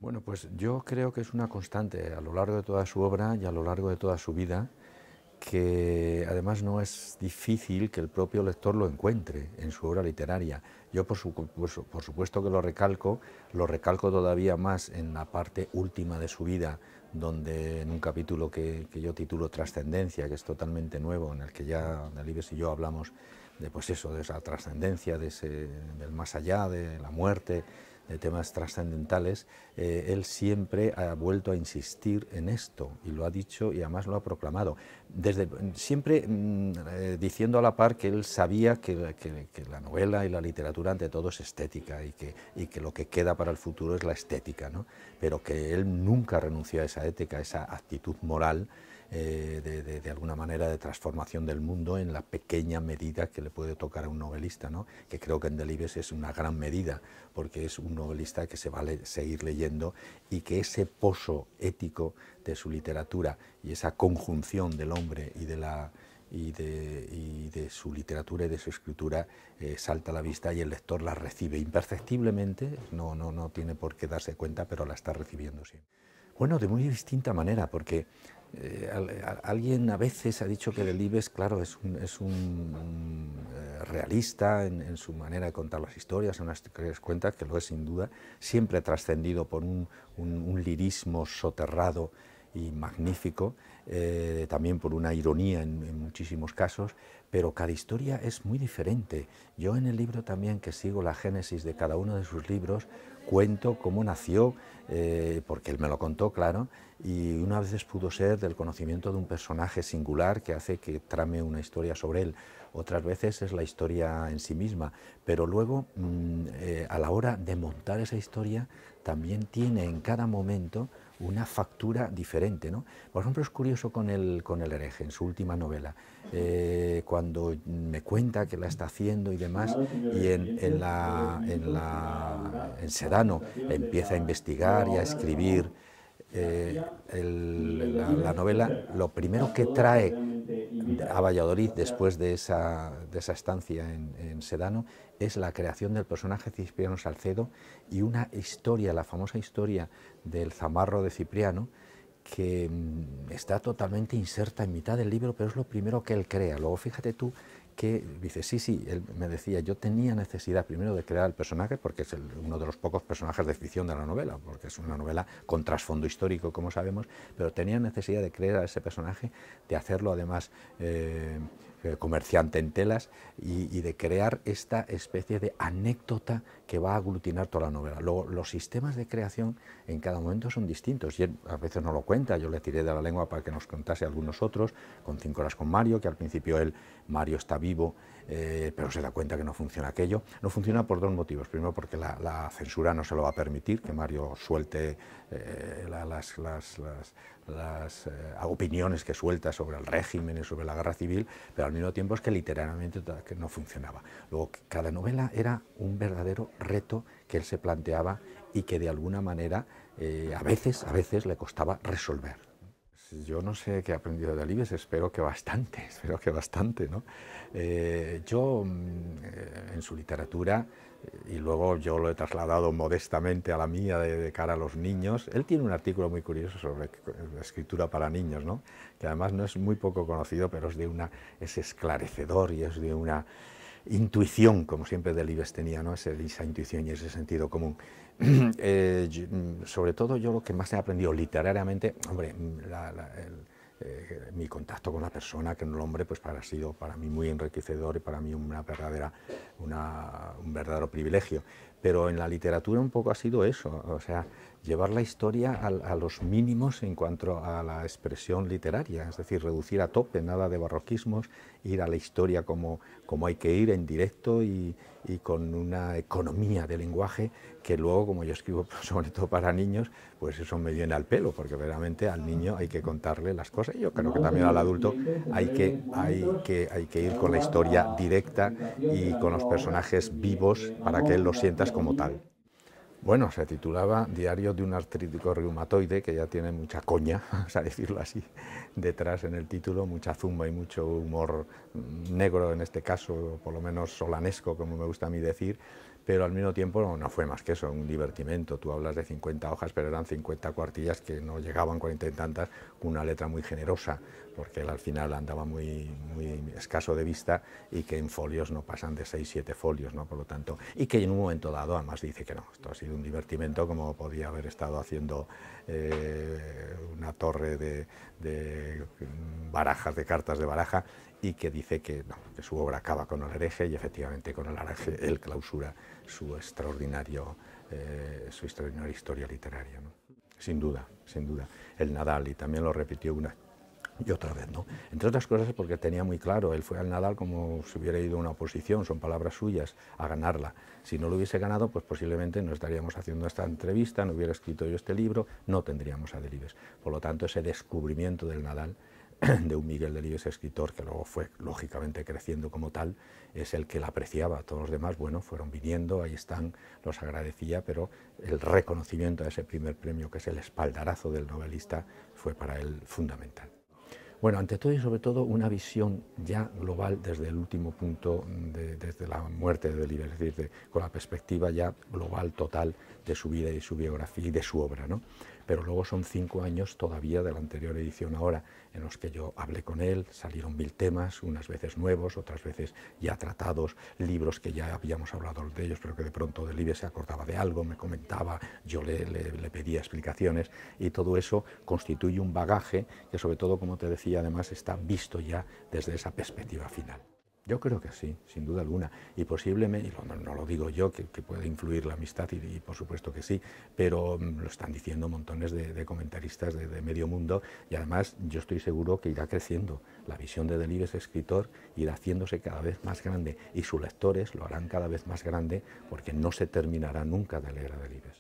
Bueno, pues yo creo que es una constante a lo largo de toda su obra y a lo largo de toda su vida, que además no es difícil que el propio lector lo encuentre en su obra literaria. Yo por supuesto que lo recalco todavía más en la parte última de su vida, donde en un capítulo que yo titulo Trascendencia, que es totalmente nuevo, en el que ya Delibes y yo hablamos de, pues eso, de esa trascendencia, del más allá, de la muerte, de temas trascendentales. Él siempre ha vuelto a insistir en esto y lo ha dicho y además lo ha proclamado, siempre diciendo a la par que él sabía que la novela y la literatura ante todo es estética y que lo que queda para el futuro es la estética, ¿no? Pero que él nunca renunció a esa ética, a esa actitud moral de alguna manera de transformación del mundo en la pequeña medida que le puede tocar a un novelista, ¿no? Que creo que en Delibes es una gran medida, porque es un novelista que se vale seguir leyendo y que ese pozo ético de su literatura y esa conjunción del hombre y de su literatura y de su escritura salta a la vista y el lector la recibe imperceptiblemente, no tiene por qué darse cuenta, pero la está recibiendo siempre. Bueno, de muy distinta manera, porque alguien a veces ha dicho que Delibes, claro, es un realista en su manera de contar las historias, en las cuentas, que lo es sin duda, siempre trascendido por un lirismo soterrado y magnífico, también por una ironía en muchísimos casos, pero cada historia es muy diferente. Yo en el libro también, que sigo la génesis de cada uno de sus libros, cuento cómo nació, porque él me lo contó, claro, y unas veces pudo ser del conocimiento de un personaje singular que hace que trame una historia sobre él, otras veces es la historia en sí misma, pero luego a la hora de montar esa historia también tiene en cada momento una factura diferente, ¿no? Por ejemplo, es curioso con el hereje, en su última novela, cuando me cuenta que la está haciendo y demás, y en Sedano empieza a investigar y a escribir la novela, lo primero que trae a Valladolid después de esa estancia en Sedano es la creación del personaje Cipriano Salcedo y una historia, la famosa historia del zamarro de Cipriano, que está totalmente inserta en mitad del libro, pero es lo primero que él crea. Luego fíjate tú que dice, sí, él me decía, yo tenía necesidad primero de crear el personaje, porque es uno de los pocos personajes de ficción de la novela, porque es una novela con trasfondo histórico, como sabemos, pero tenía necesidad de crear a ese personaje, de hacerlo además comerciante en telas y de crear esta especie de anécdota que va a aglutinar toda la novela. Luego, los sistemas de creación en cada momento son distintos y él a veces no lo cuenta, yo le tiré de la lengua para que nos contase algunos otros, con 5 horas con Mario, que al principio Mario está vivo, pero se da cuenta que no funciona aquello. No funciona por dos motivos. Primero, porque la censura no se lo va a permitir, que Mario suelte las opiniones que suelta sobre el régimen y sobre la guerra civil, pero al mismo tiempo es que literalmente que no funcionaba. Luego, cada novela era un verdadero reto que él se planteaba y que de alguna manera a veces le costaba resolver. Yo no sé qué he aprendido de Delibes, espero que bastante, ¿no? Yo, en su literatura, y luego yo lo he trasladado modestamente a la mía de cara a los niños, él tiene un artículo muy curioso sobre escritura para niños, ¿no? Que además no es muy poco conocido, pero es esclarecedor y es de una intuición, como siempre Delibes tenía, ¿no? Esa intuición y ese sentido común. Sobre todo yo lo que más he aprendido literariamente, hombre, mi contacto con la persona, que en el hombre, pues ha sido para mí muy enriquecedor y para mí un verdadero privilegio. Pero en la literatura un poco ha sido eso, o sea, llevar la historia a los mínimos en cuanto a la expresión literaria, es decir, reducir a tope, nada de barroquismos, ir a la historia como hay que ir, en directo y con una economía de lenguaje que luego, como yo escribo sobre todo para niños, pues eso me viene al pelo, porque verdaderamente al niño hay que contarle las cosas. Yo creo que también al adulto hay que ir con la historia directa y con los personajes vivos para que él los sientas como tal. Bueno, se titulaba Diario de un artrítico reumatoide, que ya tiene mucha coña, vamos a decirlo así, detrás en el título, mucha zumba y mucho humor negro en este caso, o por lo menos solanesco, como me gusta a mí decir, pero al mismo tiempo no fue más que eso, un divertimento. Tú hablas de 50 hojas, pero eran 50 cuartillas que no llegaban 40 y tantas, con una letra muy generosa, porque él al final andaba muy escaso de vista y que en folios no pasan de 6-7 folios, ¿no? Por lo tanto, y que en un momento dado además dice que no, esto ha sido un divertimento como podía haber estado haciendo una torre de barajas, de cartas de baraja, y que dice que, no, que su obra acaba con el hereje, y efectivamente con el hereje él clausura su extraordinaria historia literaria, ¿no? Sin duda, sin duda. El Nadal, y también lo repitió una y otra vez, ¿no? Entre otras cosas porque tenía muy claro, él fue al Nadal como si hubiera ido a una oposición, son palabras suyas, a ganarla. Si no lo hubiese ganado, pues posiblemente no estaríamos haciendo esta entrevista, no hubiera escrito yo este libro, no tendríamos a Delibes. Por lo tanto, ese descubrimiento del Nadal de un Miguel Delibes escritor, que luego fue lógicamente creciendo como tal, es el que la apreciaba. Todos los demás, bueno, fueron viniendo, ahí están, los agradecía, pero el reconocimiento a ese primer premio, que es el espaldarazo del novelista, fue para él fundamental. Bueno, ante todo y sobre todo una visión ya global desde el último punto, desde la muerte de Delibes, es decir, con la perspectiva ya global, total, de su vida y su biografía y de su obra, ¿no? Pero luego son 5 años todavía de la anterior edición ahora, en los que yo hablé con él, salieron 1000 temas, unas veces nuevos, otras veces ya tratados, libros que ya habíamos hablado de ellos, pero que de pronto Delibes se acordaba de algo, me comentaba, yo le pedía explicaciones, y todo eso constituye un bagaje que, sobre todo, como te decía, además está visto ya desde esa perspectiva final. Yo creo que sí, sin duda alguna, y posiblemente, y no lo digo yo, que puede influir la amistad, y por supuesto que sí, pero lo están diciendo montones de comentaristas de medio mundo, y además yo estoy seguro que irá creciendo. La visión de Delibes escritor irá haciéndose cada vez más grande, y sus lectores lo harán cada vez más grande, porque no se terminará nunca de leer a Delibes.